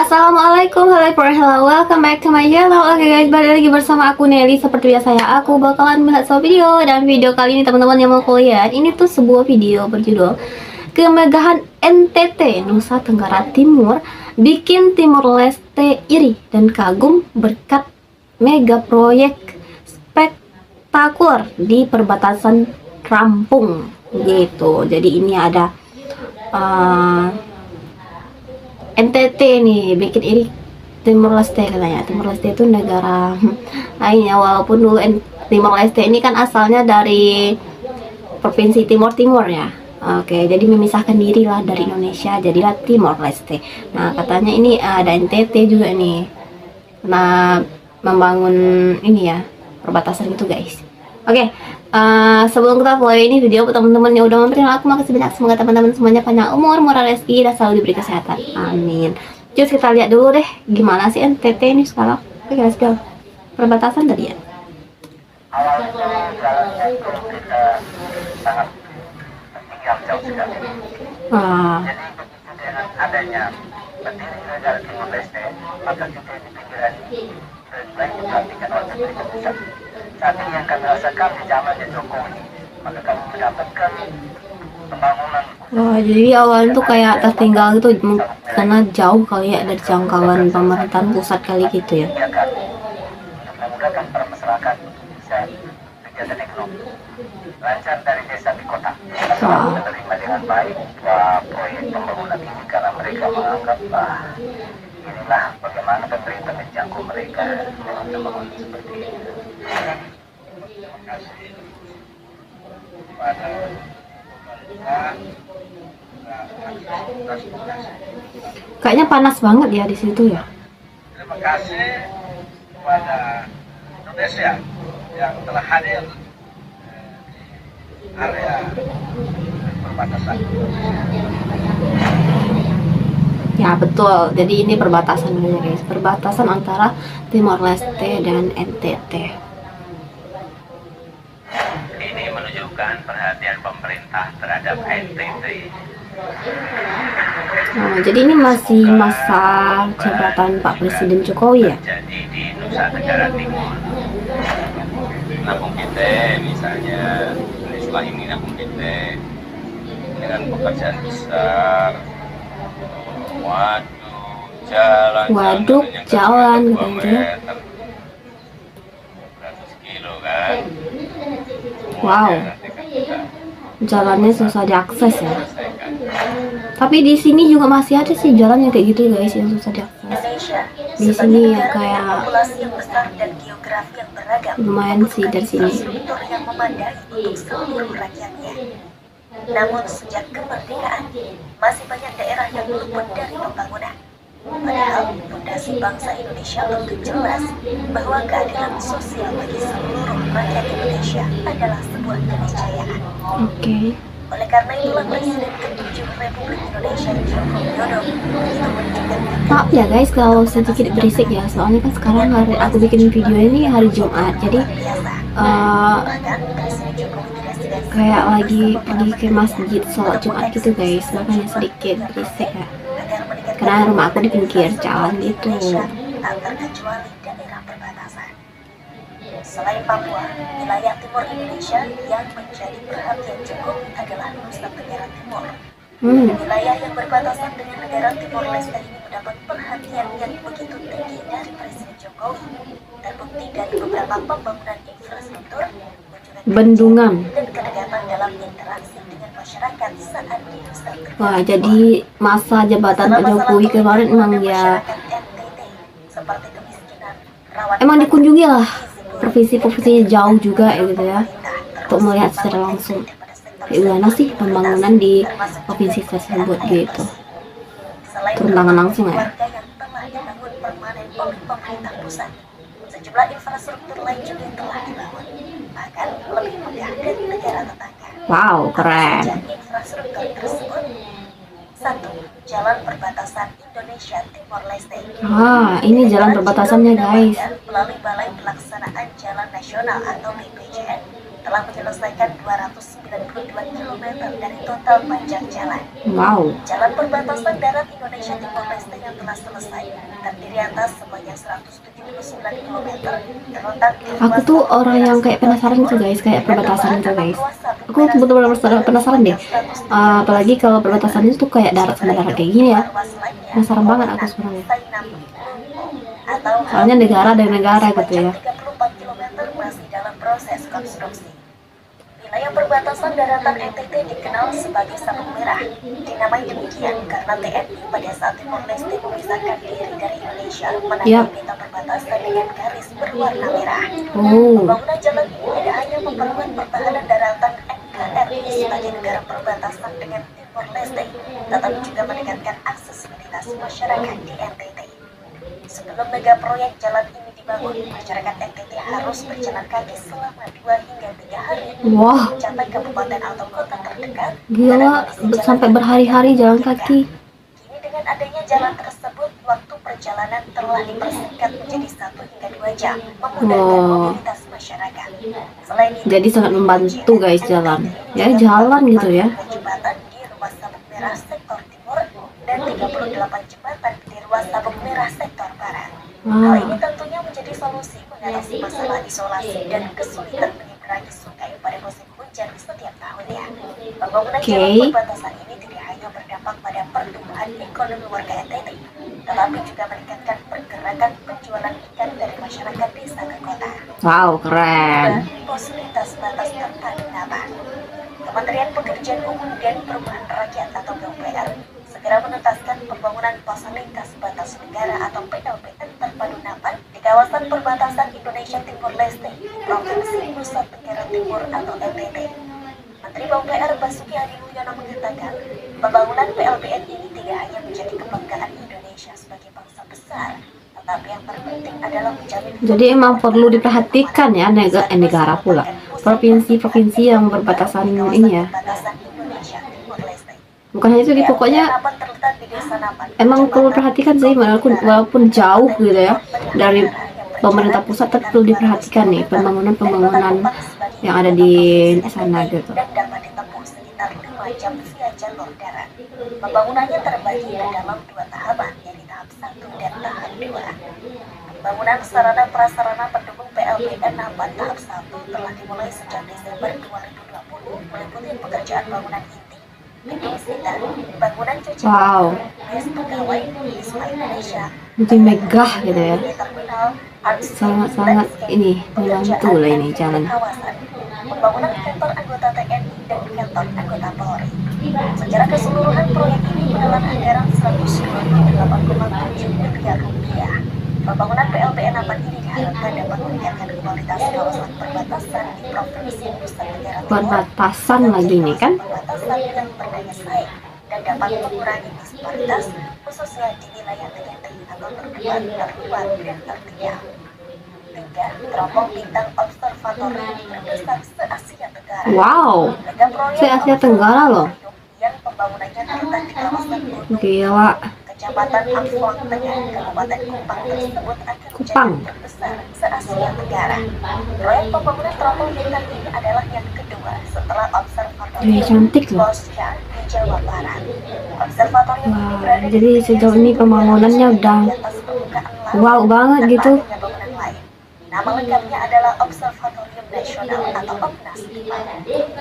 Assalamualaikum, hello, welcome back to my channel. Oke guys, balik lagi bersama aku Nelly. Seperti biasa ya, aku bakalan bahas soal video. Dan video kali ini teman-teman yang mau lihat, ini tuh sebuah video berjudul Kemegahan NTT Nusa Tenggara Timur bikin Timor Leste iri dan kagum berkat mega proyek spektakuler di perbatasan Lampung gitu. Jadi ini ada NTT nih bikin iri Timor Leste katanya. Timor Leste itu negara lainnya, walaupun dulu Timor Leste ini kan asalnya dari provinsi Timor ya. Oke, jadi memisahkan diri lah dari Indonesia, jadilah Timor Leste. Nah, katanya ini ada NTT juga nih. Nah, membangun ini ya, perbatasan gitu guys. Oke, sebelum kita mulai ini video, teman-teman yang udah mampir aku makasih banyak. Semoga teman-teman semuanya panjang umur, murah rezeki, dan selalu diberi kesehatan. Amin. Terus kita lihat dulu deh gimana sih NTT ini sekarang. Oke guys, go. Perbatasan tadi ya. Awalnya jalannya itu kita sangat tertinggal jauh sekali. Jadi begitu dengan adanya berdiri negara Timor Leste, maka kita di pinggiran baik diperhatikan oleh pemerintah pusat. Saat ini yang kami rasakan di zamannya Jokowi, maka kami mendapatkan pembangunan. Wah, jadi awalnya tuh kayak tertinggal gitu karena jauh kali ya dari jangkauan pemerintahan pusat kali gitu ya. Untuk memudahkan para masyarakat bisa kegiatan ekonomi lancar dari desa di kota. Kami menerima dengan baik proyek pembangunan ini karena mereka menganggap inilah bagaimana pemerintah menjangkau mereka dengan pembangunan seperti ini. Terima kasih kepada pemerintah. Kayaknya panas banget ya di situ ya. Terima kasih kepada Indonesia yang telah hadir di area perbatasan. Ya betul, jadi ini perbatasan dulu guys, perbatasan antara Timor Leste dan NTT. Ini menunjukkan perhatian pemerintah terhadap NTT. Nah, jadi ini masih masa jabatan Pak Presiden Jokowi ya? Jadi di Nusa Tenggara Timur, Lampung kita misalnya, setelah ini Lampung kita dengan pekerjaan besar, waduk jalan gitu ya. 100 kilo kan. Wow, jalannya susah diakses ya. Tapi di sini juga masih ada sih jalan yang kayak gitu guys, yang susah diakses. Di sini ya kayak lumayan sih dari sini. Namun sejak kemerdekaan masih banyak daerah yang luput dari pembangunan. Padahal fondasi bangsa Indonesia untuk jelas bahwa keadilan sosial bagi seluruh rakyat Indonesia adalah sebuah keniscayaan. Oke. Oleh karena itulah Presiden ke-7 Republik Indonesia Joko Widodo begitu menunjukkan. Maaf ya guys kalau sedikit berisik ya, soalnya kan sekarang hari aku bikin video ini hari Jumat, jadi kayak lagi pergi ke masjid sholat Jumat gitu guys, makanya sedikit berisik ya. Karena rumah aku di pinggir jalan gitu. Terkecuali daerah perbatasan. Selain Papua, wilayah timur Indonesia yang menjadi perhatian Jokowi adalah Nusa Tenggara Timur. Wilayah yang berbatasan dengan negara Timor Leste ini mendapat perhatian yang begitu tinggi dari Presiden Jokowi. Terbukti dari beberapa pembangunan infrastruktur, bendungan, dan kedekatan dalam interaksi dengan masyarakat saat di Nusa Tenggara. Wah, jadi masa jabatan Pak Jokowi kemarin emang dikunjungi lah provinsi-provinsi jauh juga ya gitu ya, untuk melihat secara langsung gimana sih pembangunan di provinsi tersebut gitu, turun tangan langsung ya. Sejumlah infrastruktur lain juga telah dibangun, bahkan lebih mudah dari negara tetangga. Wow, keren. Infrastruktur tersebut: 1. Jalan perbatasan Indonesia Timor Leste. Ini jalan perbatasannya guys. Melalui Balai Pelaksanaan Jalan Nasional atau BPJN telah menyelesaikan 292 km dari total panjang jalan. Wow. Jalan perbatasan darat Indonesia Timor Leste yang telah selesai terdiri atas sebanyak 179 km terletak di Aku tuh orang yang kayak penasaran gitu guys, kayak perbatasan gitu guys. Aku betul-betul penasaran deh. Apalagi kalau perbatasan itu tuh kayak darat sama darat kayak gini ya. Penasaran banget aku sebenarnya. Soalnya negara dan negara gitu ya. 34 km masih dalam proses konstruksi. Wilayah perbatasan daratan NTT dikenal sebagai Sabuk Merah. Dinamai demikian karena TNI pada saat Timor Leste memisahkan diri dari Indonesia menandai peta perbatasan dengan garis berwarna merah. Pembangunan jalan ini tidak hanya memperkuat pertahanan daratan NKRI sebagai negara perbatasan dengan Timor Leste, tetapi juga meningkatkan aksesibilitas masyarakat di NTT. Sebelum mega proyek jalan ini dibangun, masyarakat NTT harus berjalan kaki selama 2 hingga 3 hari mencapai kabupaten atau kota terdekat. Gila, sampai berhari-hari jalan kaki. Kini dengan adanya jalan tersebut, waktu perjalanan telah dipersingkat menjadi 1 hingga 2 jam, memudahkan mobilitas masyarakat. Selain itu, jadi sangat membantu guys jalan. Ya jalan gitu ya. Jembatan di ruas Sabuk Merah sektor timur dan 38 jembatan di ruas Sabuk Merah sektor barat. Hal ini tentunya menjadi solusi mengatasi masalah isolasi dan kesulitan menyeberangi sungai pada musim hujan setiap tahunnya. Pembangunan jalan perbatasan ini tidak hanya berdampak pada pertumbuhan ekonomi warga NTT, tetapi juga meningkatkan pergerakan penjualan ikan dari masyarakat desa ke kota. Wow, keren. Dan pos lintas batas terpadu Nabar. Kementerian Pekerjaan Umum dan Perumahan Rakyat atau PUPR segera menuntaskan pembangunan pos lintas batas negara atau PLBN terpadu Nabar di kawasan perbatasan Indonesia Timor Leste, Provinsi Nusa Tenggara Timur atau NTT. Menteri PUPR Basuki Hadi Mulyono mengatakan, pembangunan PLBN ini tidak hanya menjadi kebanggaan Indonesia sebagai bangsa besar, tetapi yang terpenting adalah menjamin. Jadi emang perlu diperhatikan ya negara pula, provinsi-provinsi yang berbatasan ini ya. Bukan hanya itu, pokoknya emang perlu diperhatikan sih, walaupun jauh gitu ya dari pemerintah pusat, tapi perlu diperhatikan nih pembangunan yang ada di sana gitu. Dan dapat ditempuh sekitar 5 jam via jalur darat. Pembangunannya terbagi ke dalam 2 tahapan, yaitu tahap 1 dan tahap 2. Pembangunan sarana prasarana pendukung PLBN Nabar tahap 1 telah dimulai sejak Desember 2020, meliputi pekerjaan bangunan inti, gedung sidang, bangunan cuci bis pegawai, Wisma Indonesia, itu megah gitu ya. terminal, Sangat-sangat ini membantu lah ini jalan. kawasan, pembangunan kantor anggota TNI dan kantor anggota Polri. Secara keseluruhan proyek ini menelan anggaran 128,7 miliar rupiah. Pembangunan PLBN Nabar ini diharapkan dapat meningkatkan kualitas kawasan perbatasan di Provinsi Nusa Tenggara Timur. Perbatasan lagi nih kan? Perbatasan yang berdaya saing dan dapat mengurangi disparitas khususnya di wilayah TNT atau terdepan, terluar, dan tertinggal. 3. Teropong bintang observatori terbesar se-Asia Tenggara. Wow, Mega proyek se-Asia Tenggara loh. yang pembangunannya terletak di kawasan Gunung Gila. Kecamatan Ampong Tengah, Kabupaten Kupang tersebut akan Kupang. menjadi terbesar se-Asia Tenggara. Proyek pembangunan teropong bintang ini adalah yang kedua setelah observatorium Cantik loh. Bosca di Jawa Barat. Observatorium ini berada Jadi sejauh ini pembangunannya udah di atas permukaan laut wow banget tanpa gitu. adanya bangunan lain. Nama lengkapnya adalah Observatorium Nasional atau OBNAS Timau.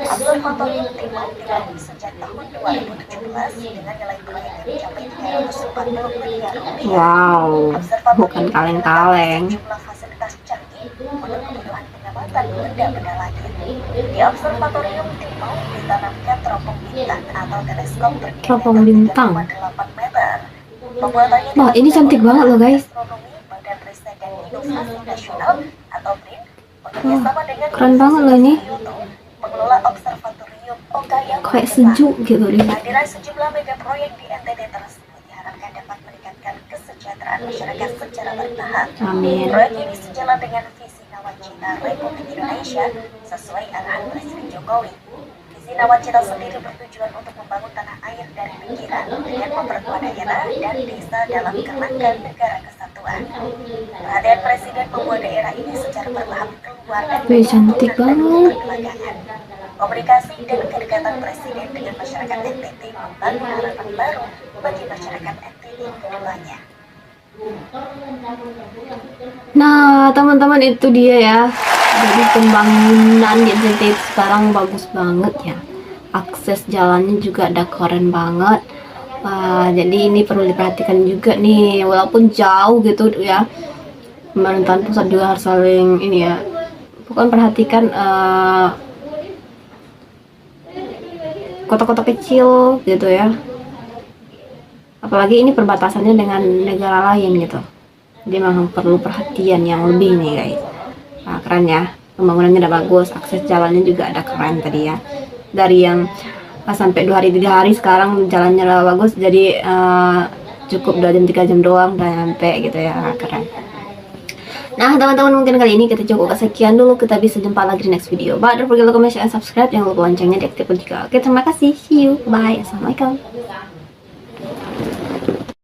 Observatorium Timau dibangun sejak tahun 2017 dengan nilai proyek yang mencapai 340 miliar rupiah. Wow, Observatorium bukan kaleng-kaleng. sejumlah fasilitas canggih untuk kebutuhan pengamatan benda-benda langit. Di Observatorium Timau ditanamkan teropong bintang atau teleskop Teropong bintang. 3,8 meter. Pembuatannya Wah, ini cantik banget loh guys. Astronomi Badan Riset dan Inovasi Nasional atau BRIN bekerjasama dengan Keren banget loh ini. pengelola Observatorium Okayama. Kayak sejuk gitu deh. Kehadiran sejumlah mega proyek di NTT tersebut diharapkan dapat meningkatkan kesejahteraan masyarakat secara bertahap. Amin. Proyek ini sejalan dengan visi Nawacita Republik Indonesia sesuai arahan Presiden Jokowi. Visi Nawacita sendiri bertujuan untuk membangun tanah air dari pinggiran dengan memperkuat daerah dan desa dalam kerangka negara kesatuan. Perhatian Presiden membuat daerah ini secara bertahap keluar warga Wih, cantik dan banget. belakangan. Komunikasi dan kedekatan Presiden dengan masyarakat NTT membangun harapan baru bagi masyarakat NTT ke depannya. Nah, teman-teman, itu dia ya. Jadi pembangunan di NTT sekarang bagus banget ya. Akses jalannya juga ada keren banget. Wah, jadi ini perlu diperhatikan juga nih, walaupun jauh gitu ya. Pemerintahan pusat juga harus saling ini ya. Bukan perhatikan kota-kota kecil gitu ya. Apalagi ini perbatasannya dengan negara lain gitu. Jadi memang perlu perhatian yang lebih nih guys. Nah, keren ya, pembangunannya udah bagus, akses jalannya juga ada keren tadi ya. Dari yang sampai 2 hari 3 hari, sekarang jalannya udah bagus, jadi cukup 2 jam 3 jam doang udah nyampe gitu ya, keren. Nah teman-teman, mungkin kali ini kita cukup sekian dulu, kita bisa jumpa lagi di next video. But don't forget to comment, share, and subscribe, jangan lupa loncengnya diaktifkan juga. Oke, terima kasih, see you, bye, assalamualaikum.